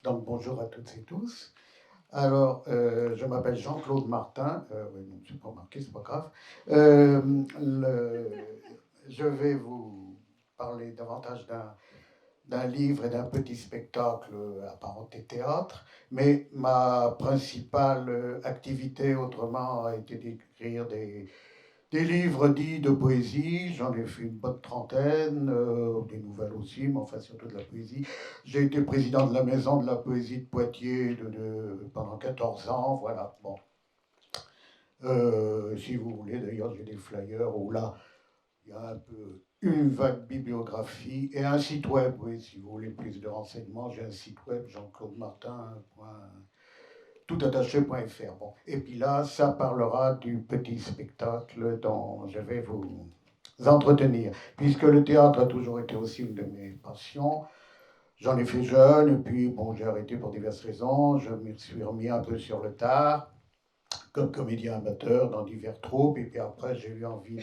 Donc bonjour à toutes et tous. Alors, je m'appelle Jean-Claude Martin. Oui, non, je n'ai pas remarqué, c'est pas grave. Euh, le- je vais vous parler davantage d'un livre et d'un petit spectacle apparenté théâtre, mais ma principale activité autrement a été d'écrire des livres dits de poésie. J'en ai fait une bonne trentaine, des nouvelles aussi, mais enfin surtout de la poésie. J'ai été président de la Maison de la Poésie de Poitiers pendant 14 ans, voilà. Bon. Si vous voulez, d'ailleurs, j'ai des flyers où là, il y a un peu une vague bibliographie et un site web, oui, si vous voulez plus de renseignements, j'ai un site web, Jean-Claude Martin, toutattaché.fr. Bon. Et puis là, ça parlera du petit spectacle dont je vais vous entretenir. Puisque le théâtre a toujours été aussi une de mes passions, j'en ai fait jeune, et puis bon, j'ai arrêté pour diverses raisons. Je me suis remis un peu sur le tard, comme comédien amateur dans divers troupes, et puis après, j'ai eu envie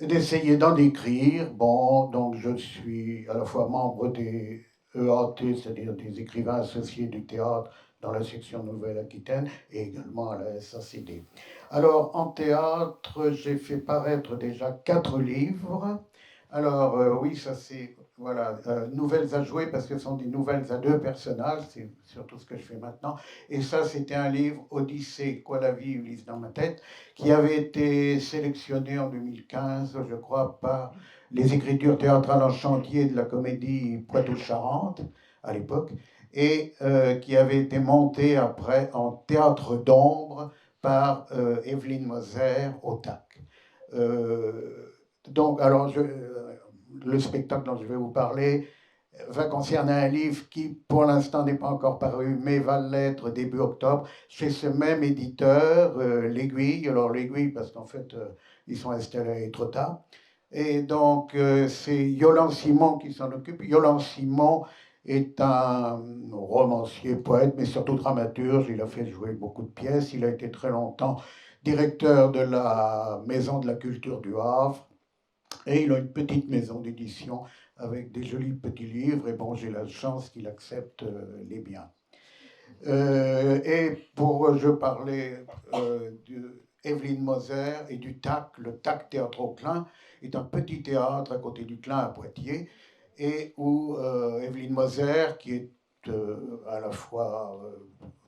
d'essayer d'en écrire. Bon, donc je suis à la fois membre des EAT, c'est-à-dire des écrivains associés du théâtre dans la section Nouvelle-Aquitaine, et également à la SACD. Alors, en théâtre, j'ai fait paraître déjà 4 livres. Alors, oui, ça c'est, voilà, nouvelles à jouer parce que ce sont des nouvelles à 2 personnages, c'est surtout ce que je fais maintenant. Et ça, c'était un livre, Odyssée, quoi la vie, Ulysse dans ma tête, qui avait été sélectionné en 2015, je crois, par les écritures théâtrales en chantier de la comédie Poitou-Charentes, à l'époque, et qui avait été monté après en théâtre d'ombre par Evelyne Moser au TAC. Donc, alors, le spectacle dont je vais vous parler va concerner un livre qui, pour l'instant, n'est pas encore paru, mais va l'être début octobre, chez ce même éditeur, L'Aiguille. Alors, L'Aiguille, parce qu'en fait, ils sont installés à Étretat. Et donc, c'est Yolande Simon qui s'en occupe. Yolande Simon est un romancier, poète, mais surtout dramaturge. Il a fait jouer beaucoup de pièces. Il a été très longtemps directeur de la Maison de la Culture du Havre. Et il a une petite maison d'édition avec des jolis petits livres. Et bon, j'ai la chance qu'il accepte les biens. Et pour je parlais de Evelyne Moser et du TAC, le TAC Théâtre au Clin est un petit théâtre à côté du Clin à Poitiers, et où Evelyne Moser, qui est à la fois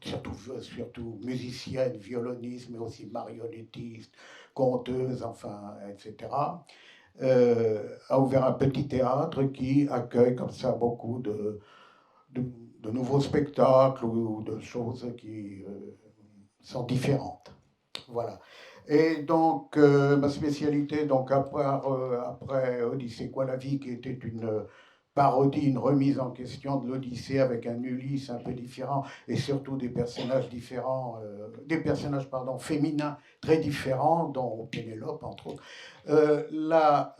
surtout musicienne, violoniste, mais aussi marionnettiste, conteuse, enfin, etc., a ouvert un petit théâtre qui accueille comme ça beaucoup de, de nouveaux spectacles ou de choses qui sont différentes. Voilà. Et donc, ma spécialité, donc après Odyssée, quoi la vie, qui était une parodie, une remise en question de l'Odyssée avec un Ulysse un peu différent et surtout des personnages différents, des personnages pardon, féminins très différents, dont Pénélope entre autres. Là,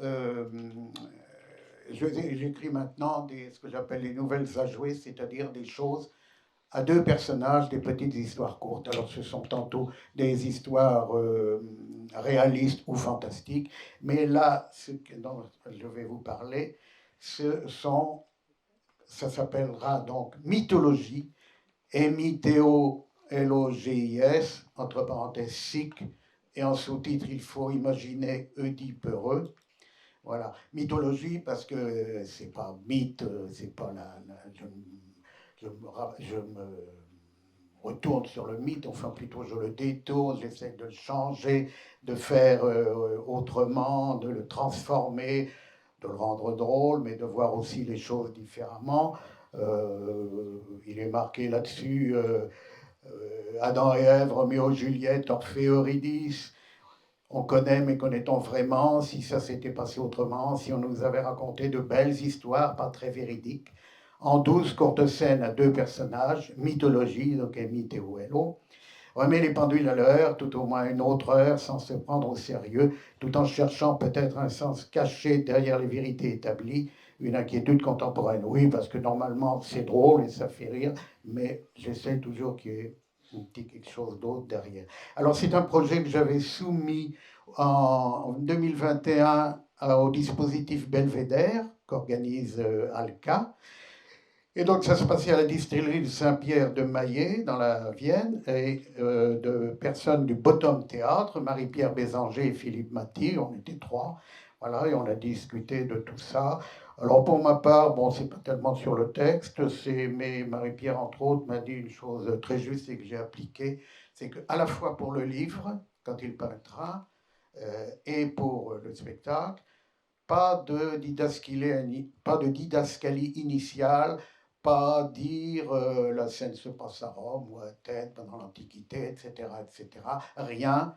j'écris maintenant ce que j'appelle les nouvelles à jouer, c'est-à-dire des choses à 2 personnages, des petites histoires courtes. Alors ce sont tantôt des histoires réalistes ou fantastiques, mais là, ce dont je vais vous parler, ça s'appellera donc mythologie, M-I-T-O-L-O-G-I-S, entre parenthèses SIC, et en sous-titre, il faut imaginer Oedipeureux. Voilà, mythologie parce que c'est pas mythe, c'est pas je me retourne sur le mythe, enfin plutôt je le détourne, j'essaie de le changer, de faire autrement, de le transformer, de le rendre drôle, mais de voir aussi les choses différemment. Il est marqué là-dessus Adam et Ève, Roméo, Juliette, Orphée, Eurydice. On connaît, mais connaît-on vraiment si ça s'était passé autrement, si on nous avait raconté de belles histoires, pas très véridiques, en 12 courtes scènes à 2 personnages, mythologie, donc M-I-T-O-L-O, remet les pendules à l'heure, tout au moins une autre heure, sans se prendre au sérieux, tout en cherchant peut-être un sens caché derrière les vérités établies, une inquiétude contemporaine. Oui, parce que normalement c'est drôle et ça fait rire, mais j'essaie toujours qu'il y ait un petit quelque chose d'autre derrière. Alors c'est un projet que j'avais soumis en 2021 au dispositif Belvédère qu'organise Alca, Et donc, ça se passait à la distillerie de Saint-Pierre de Maillet, dans la Vienne, et de personnes du Bottom Théâtre, Marie-Pierre Bézanger et Philippe Maty, on était trois, voilà, et on a discuté de tout ça. Alors, pour ma part, bon, c'est pas tellement sur le texte, mais Marie-Pierre, entre autres, m'a dit une chose très juste et que j'ai appliquée, c'est qu'à la fois pour le livre, quand il paraîtra, et pour le spectacle, pas de didascalie initiale, pas dire la scène se passe à Rome ou à Athènes pendant l'Antiquité, etc., etc. Rien.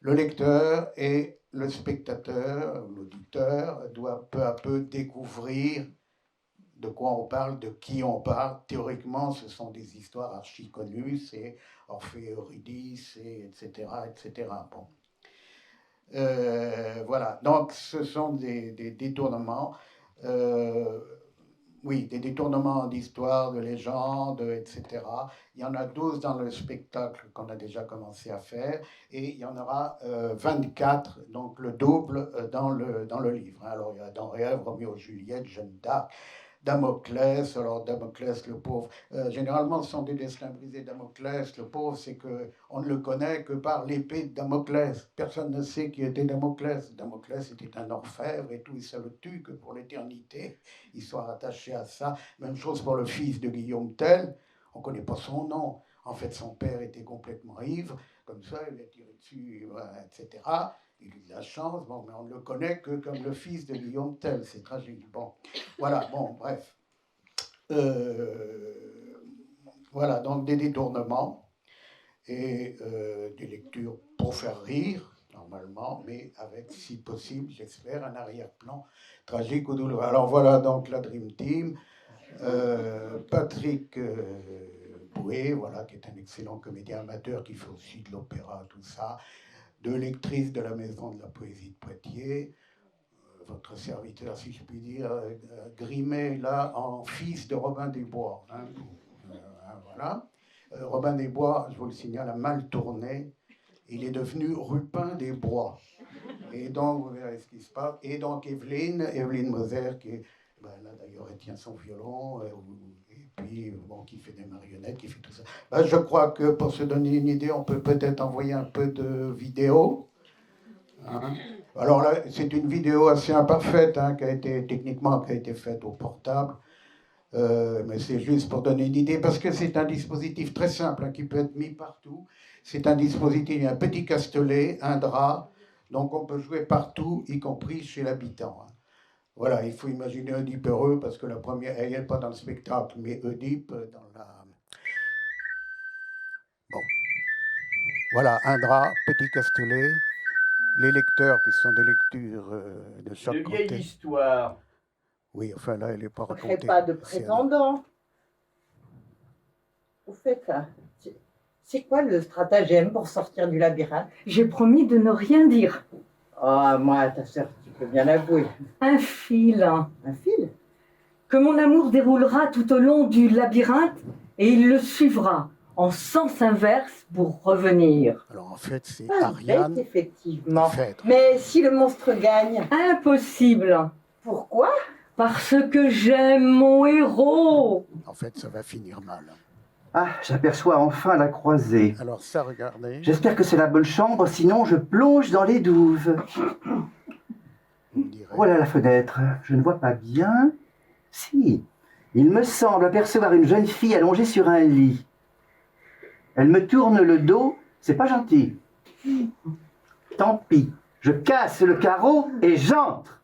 Le lecteur et le spectateur, l'auditeur, doit peu à peu découvrir de quoi on parle, de qui on parle. Théoriquement, ce sont des histoires archi connues, c'est Orphée, Eurydice, etc., etc. Bon. Voilà, donc ce sont des détournements. Euh, oui, des détournements d'histoire, de légendes, etc. Il y en a 12 dans le spectacle qu'on a déjà commencé à faire, et il y en aura 24, donc le double dans le livre. Alors il y a dans Rêve, Roméo, Juliette, Jeanne d'Arc, Damoclès. Alors Damoclès, le pauvre, généralement ce sont des destins brisés. Damoclès, le pauvre, c'est qu'on ne le connaît que par l'épée de Damoclès. Personne ne sait qui était Damoclès. Damoclès était un orfèvre et tout, il se le tue que pour l'éternité, il soit rattaché à ça. Même chose pour le fils de Guillaume Tell, on ne connaît pas son nom. En fait, son père était complètement ivre, comme ça, il a tiré dessus, etc. Il a eu de la chance, bon, mais on ne le connaît que comme le fils de Guillaume Tell, c'est tragique. Bon, voilà, bon, bref. Voilà, donc des détournements et des lectures pour faire rire, normalement, mais avec, si possible, j'espère, un arrière-plan tragique ou douloureux. Alors voilà donc la Dream Team. Patrick Bouet, voilà, qui est un excellent comédien amateur qui fait aussi de l'opéra, tout ça. Deux lectrices de la Maison de la Poésie de Poitiers. Votre serviteur, si je puis dire, grimé là en fils de Robin des Bois. Hein, voilà. Robin des Bois, je vous le signale, a mal tourné. Il est devenu Rupin des Bois. Et donc, vous verrez ce qui se passe. Et donc, Evelyne Moser, qui est, ben, là d'ailleurs, elle tient son violon, et puis, bon, qui fait des marionnettes, qui fait tout ça. Ben, je crois que pour se donner une idée, on peut peut-être envoyer un peu de vidéo. Hein. Alors là, c'est une vidéo assez imparfaite, hein, qui a été faite au portable. Mais c'est juste pour donner une idée, parce que c'est un dispositif très simple, hein, qui peut être mis partout. C'est un dispositif, un petit castelet, un drap, donc on peut jouer partout, y compris chez l'habitant. Hein. Voilà, il faut imaginer Oedipe heureux, parce que la première, elle n'est pas dans le spectacle, mais Oedipe dans la... Bon, voilà, un drap, petit castelet, les lecteurs, puis ce sont des lectures de chaque côté. Une vieille histoire. Oui, enfin là, elle n'est pas On ne racontée. crée pas de prétendant. Au fait, c'est quoi le stratagème pour sortir du labyrinthe? J'ai promis de ne rien dire. Ah, moi, ta sœur, tu peux bien l'avouer. Un fil Un fil? que mon amour déroulera tout au long du labyrinthe et il le suivra en sens inverse pour revenir. Alors en fait, c'est Pas Ariane. bête, effectivement. Phèdre. Mais si le monstre gagne, Impossible, pourquoi? parce que j'aime mon héros. En fait, ça va finir mal. Ah, j'aperçois enfin la croisée. Alors ça, regardez. J'espère que c'est la bonne chambre, sinon je plonge dans les douves. On dirait. Voilà la fenêtre. Je ne vois pas bien. Si, il me semble apercevoir une jeune fille allongée sur un lit. Elle me tourne le dos, c'est pas gentil. Tant pis, je casse le carreau et j'entre.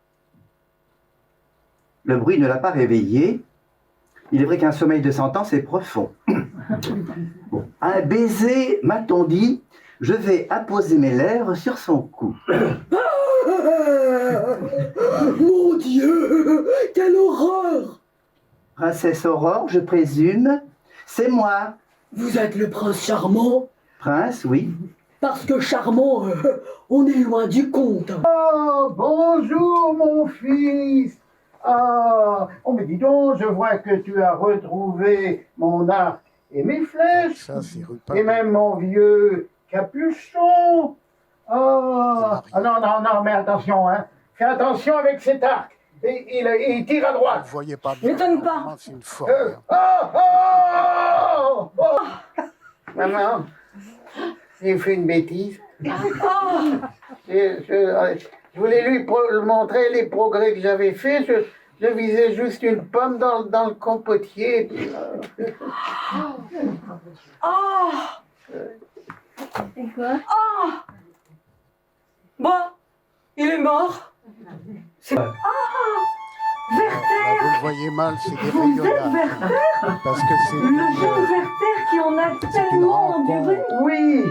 Le bruit ne l'a pas réveillée. Il est vrai qu'un sommeil de 100 ans, c'est profond. Bon, un baiser, m'a-t-on dit, je vais apposer mes lèvres sur son cou. Mon Dieu, quelle horreur! Princesse Aurore, je présume, c'est moi. Vous êtes le prince charmant? Prince, oui. Parce que charmant, on est loin du compte. Oh, bonjour mon fils. Ah, oh mais dis donc, je vois que tu as retrouvé mon arc et mes flèches, Ça, c'est Rupin. et même mon vieux capuchon. Oh, ah non, non, non, mais attention, hein. Fais attention avec cet arc. Et il tire à Vous droite. ne voyez pas bien. M'étonne pas. Normalement, c'est une forêt. Maman, j'ai fait une bêtise. Ah, Je voulais lui montrer les progrès que j'avais faits. Je visais juste une pomme dans le compotier. ah, Quoi? ah. Bon, il est mort. C'est... Ah, Là, Werther. vous le voyez mal, c'est des Vous êtes rayonnages. Werther, Parce que c'est le jeune Werther qui en a tellement enduré. Oui,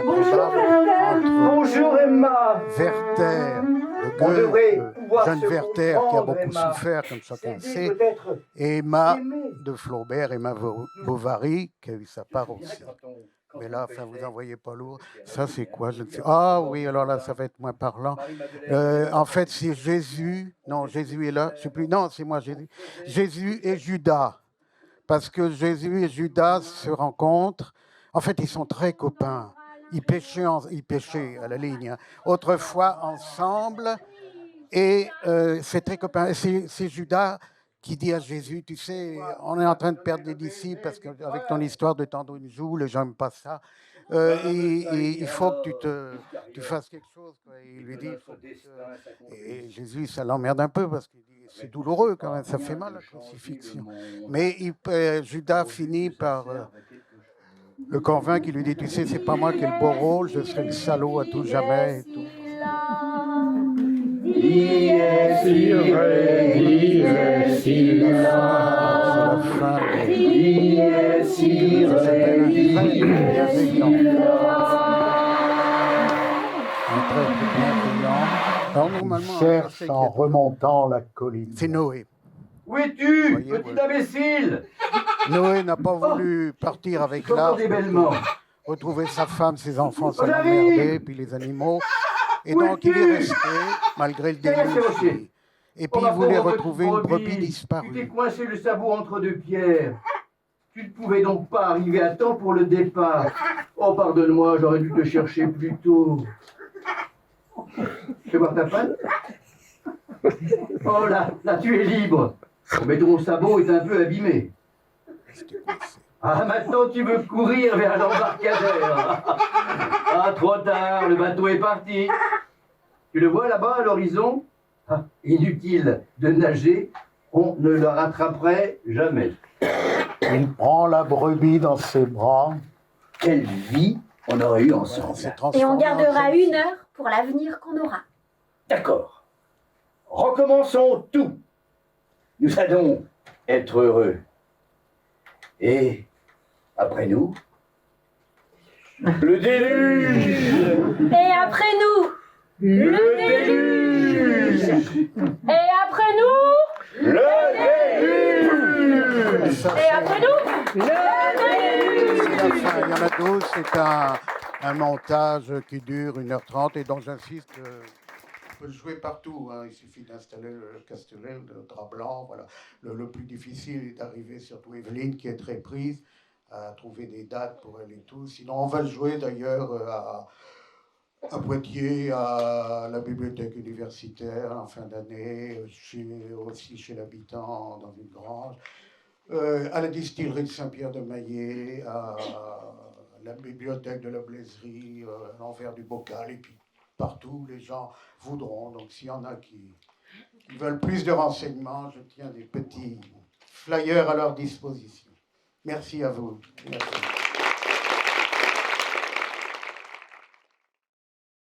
Bonjour incroyable Werther. bonjour Emma. Werther, le On devrait Goethe, pouvoir jeune se Werther qui a comprendre, beaucoup Emma. souffert, comme chacun le C'est sait, peut-être et Emma aimer. de Flaubert, Emma Bovary, qui a eu sa part aussi. Mais là, enfin, vous n'en voyez pas lourd. Ça, c'est quoi? Je ne sais. Ah oui, alors là, ça va être moins parlant. En fait, c'est Jésus. Non, Jésus est là. Je sais plus. Non, c'est moi, Jésus. Jésus et Judas. Parce que Jésus et Judas se rencontrent. En fait, ils sont très copains. Ils pêchaient à la ligne, hein. Autrefois, ensemble. Et c'est très copain. C'est Judas qui dit à Jésus, tu sais, on est en train de perdre les disciples parce qu'avec ton histoire de tendre une joue, les gens n'aiment pas ça. Et il faut que tu fasses quelque chose, quoi. Et il lui dit, et Jésus, ça l'emmerde un peu parce qu'il dit, c'est douloureux quand même, ça fait mal la crucifixion. Mais Judas finit par le convaincre, il lui dit, tu sais, c'est pas moi qui ai le beau rôle, je serai le salaud à tout jamais. Et tout. C'est la fin. Ça s'appelle un trèfle bienveillant. Un trèfle bienveillant. Alors normalement, un Cherche verset qui en est- remontant la colline. c'est Noé. Où es-tu, Voyez, petit voilà. imbécile? Noé n'a pas voulu partir avec l'arche, J'entendais bellement. retrouver sa femme, ses enfants, ça J'arrive. l'emmerdait, puis les animaux. Et Où donc il est es-tu? resté, malgré le Derrière ces déluge. rochers. Et Oh, puis ma il voulait pauvre retrouver une petite brebis Tu t'es disparue. coincé le sabot entre deux pierres. Tu ne pouvais donc pas arriver à temps pour le départ. Oh, pardonne-moi, j'aurais dû te chercher plus tôt. Fais voir ta patte. Oh là, là tu es libre. Mais ton sabot est un peu abîmé. C'était coincé. Ah, maintenant tu veux courir vers l'embarcadère. Ah, trop tard, le bateau est parti. Tu le vois là-bas à l'horizon? Ah, inutile de nager, on ne le rattraperait jamais. Il prend la brebis dans ses bras. Quelle vie on aurait eu Voilà, ensemble. c'est Et transformé on en gardera jeune une heure pour l'avenir qu'on aura. D'accord. Recommençons tout. Nous allons être heureux. Et après nous, le déluge. Et après nous, Le déluge. et après nous, Le déluge. Ça, et c'est- après nous, c'est la fin. Il y en a 12, c'est un montage qui dure 1h30 et donc j'insiste, on peut le jouer partout, hein. Il suffit d'installer le castelet, le drap blanc, voilà. Le plus difficile est d'arriver, surtout Evelyne qui est très prise, à trouver des dates pour elle et tout. Sinon on va le jouer d'ailleurs à Poitiers, à la bibliothèque universitaire en fin d'année, aussi chez l'habitant dans une grange. À la distillerie de Saint-Pierre-de-Maillé, à la bibliothèque de la Blaiserie, à l'envers du bocal, et puis partout les gens voudront. Donc s'il y en a qui veulent plus de renseignements, je tiens des petits flyers à leur disposition. Merci à vous. Merci.